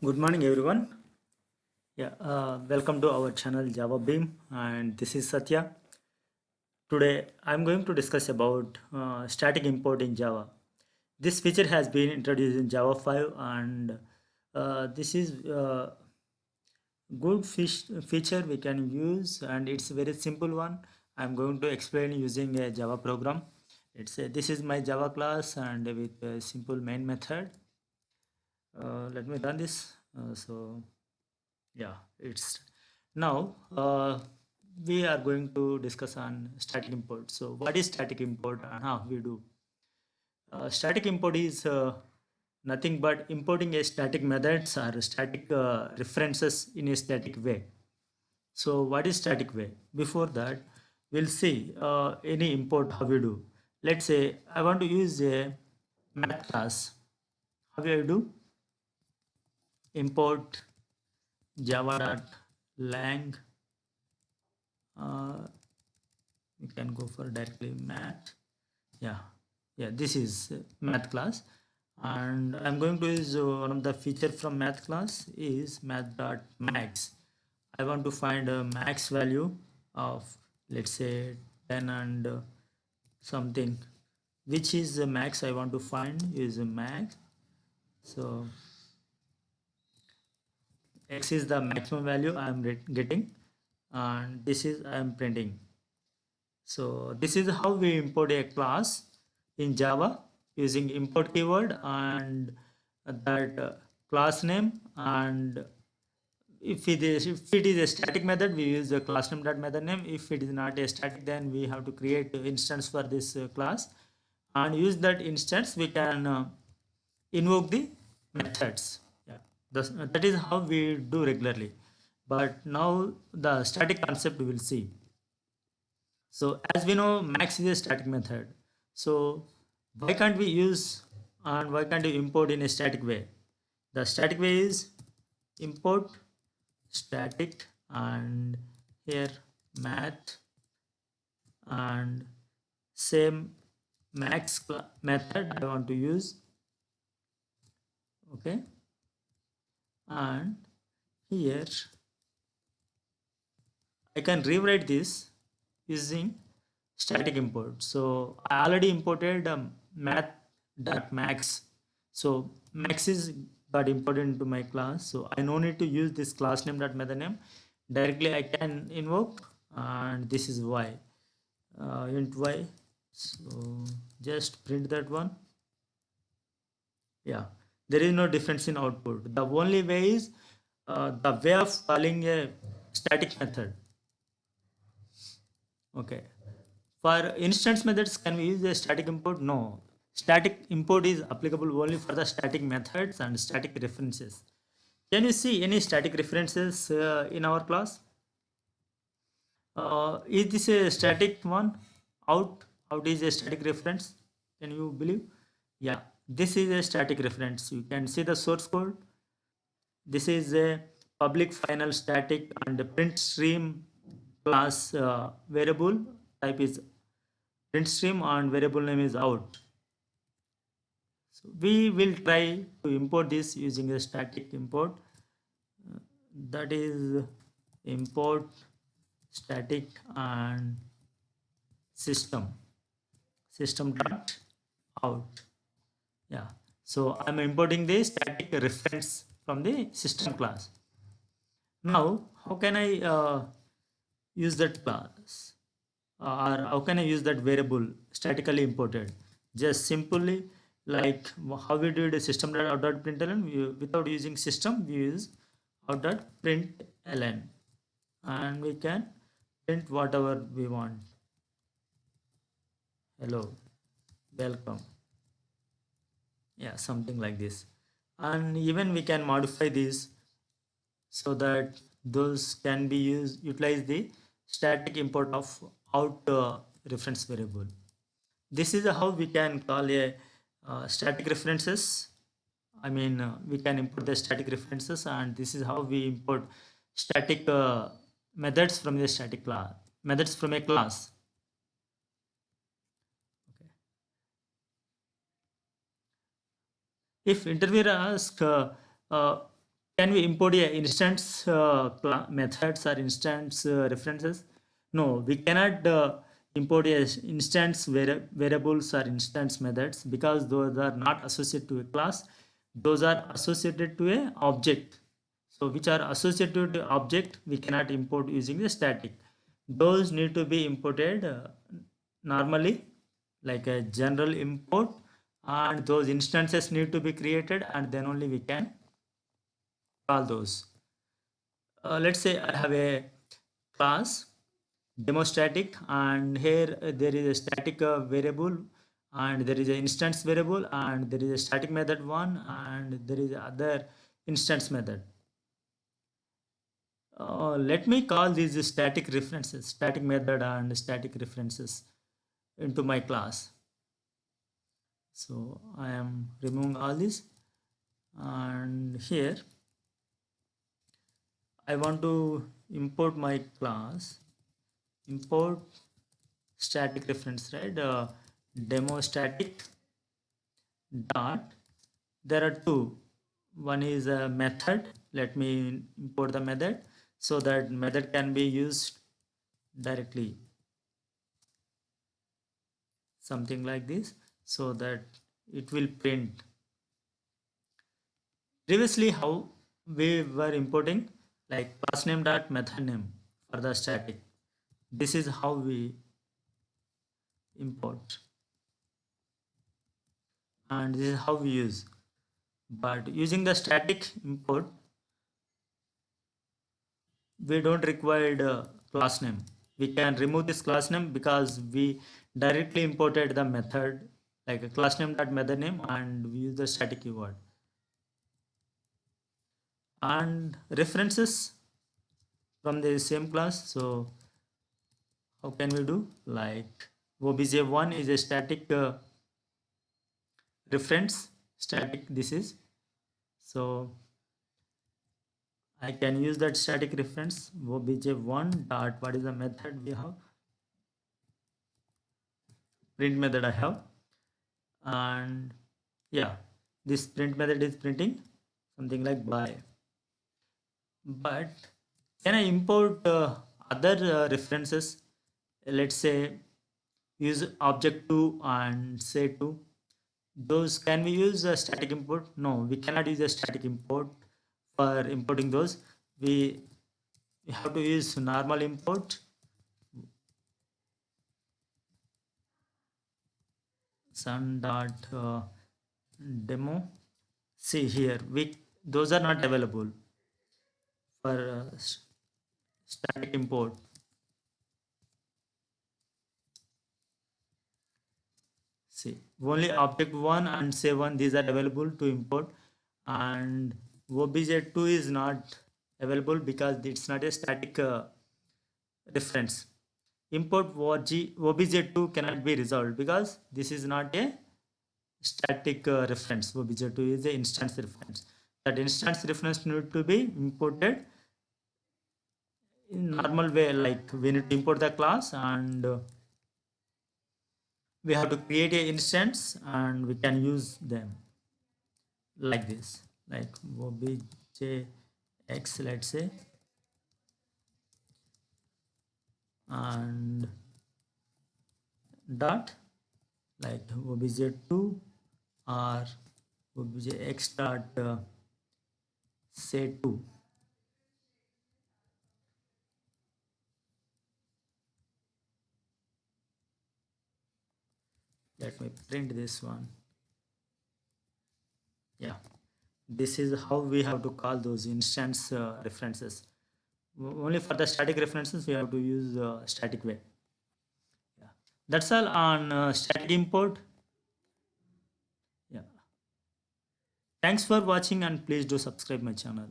Good morning, everyone. Welcome to our channel Java Beam, and this is Satya. Today, I'm going to discuss about static import in Java. This feature has been introduced in Java 5, and this is good feature we can use, and it's a very simple one. I'm going to explain using a Java program. This is my Java class, and with a simple main method. Let me run this. Yeah, it's now we are going to discuss on static import. So what is static import and how we do? Static import is nothing but importing a static methods or static references in a static way. So what is static way? Before that, we'll see any import how we do. Let's say I want to use a math class. How will I do? Import java.lang. Uh, you can go for directly math. Yeah, this is math class, and I'm going to use one of the feature from math class is math.max. I want to find a max value of, let's say, 10 and something, which is the max I want to find is a max. So x is the maximum value I am getting, and this is I am printing. So this is how we import a class in Java using import keyword and that class name. And if it is a static method, we use the class name dot method name. If it is not a static, then we have to create an instance for this class and use that instance. We can invoke the methods. Yeah, that is how we do regularly. But now the static concept we will see. So as we know, max is a static method. So why can't we use and why can't we import in a static way? The static way is import static and here math and same method I want to use. Okay, and here I can rewrite this using static import. So I already imported math.max. So max is got imported into my class. So I no need to use this class name dot method name. Directly I can invoke, and this is y int y. So just print that one. Yeah, there is no difference in output. The only way is the way of calling a static method. Okay. For instance methods, can we use a static import? No. Static import is applicable only for the static methods and static references. Can you see any static references in our class? Is this a static one? Out is a static reference. Can you believe? Yeah, this is a static reference. You can see the source code. This is a public final static and print stream class variable type is print stream and variable name is out. So we will try to import this using a static import, that is import static and system dot out. Yeah, so I'm importing the static reference from the system class. Now how can I use that class, or how can I use that variable statically imported? Just simply like how we did a system.out.println, without using system, we use out.println, and we can print whatever we want. Hello, welcome. Yeah, something like this. And even we can modify this so that those can be used utilize the static import of out reference variable. This is how we can call a static references. I mean, we can import the static references, and this is how we import static methods from the static class, methods from a class. Okay. If interviewer asks, Can we import a instance methods or instance references? No, we cannot import a instance variables or instance methods because those are not associated to a class. Those are associated to a object. So which are associated to object, we cannot import using the static. Those need to be imported normally like a general import, and those instances need to be created, and then only we can call those. Let's say I have a class demo static, and here there is a static variable, and there is an instance variable, and there is a static method one, and there is other instance method. Let me call these static references, static method and static references into my class. So I am removing all this, and here I want to import my class, import static reference, right? Demo static dot, there are two. One is a method. Let me import the method so that method can be used directly, something like this, so that it will print. Previously how we were importing like class name dot method name for the static. This is how we import, and this is how we use. But using the static import, we don't require the class name. We can remove this class name because we directly imported the method like a class name dot method name, and we use the static keyword. And references from the same class. So how can we do? Like obj1 is a static reference, static this is. So I can use that static reference obj1 dot, what is the method we have? Print method I have, and yeah, this print method is printing something like by. But can I import other references? Let's say use object2 and say2. Those can we use a static import? No, we cannot use a static import for importing those. We have to use normal import. Sun dot demo. See here, we those are not available for static import. See, only object1 and say1, these are available to import, and obj2 is not available because it's not a static reference. Import obj2 cannot be resolved because this is not a static reference. Obj2 is the instance reference. That instance reference need to be imported in normal way, like we need to import the class, and we have to create a instance, and we can use them like this, like objx, let's say, and dot like obj2 or objx dot say2. Let me print this one. Yeah, this is how we have to call those instance references. Only for the static references we have to use static way. Yeah, that's all on static import. Yeah, thanks for watching, and please do subscribe my channel.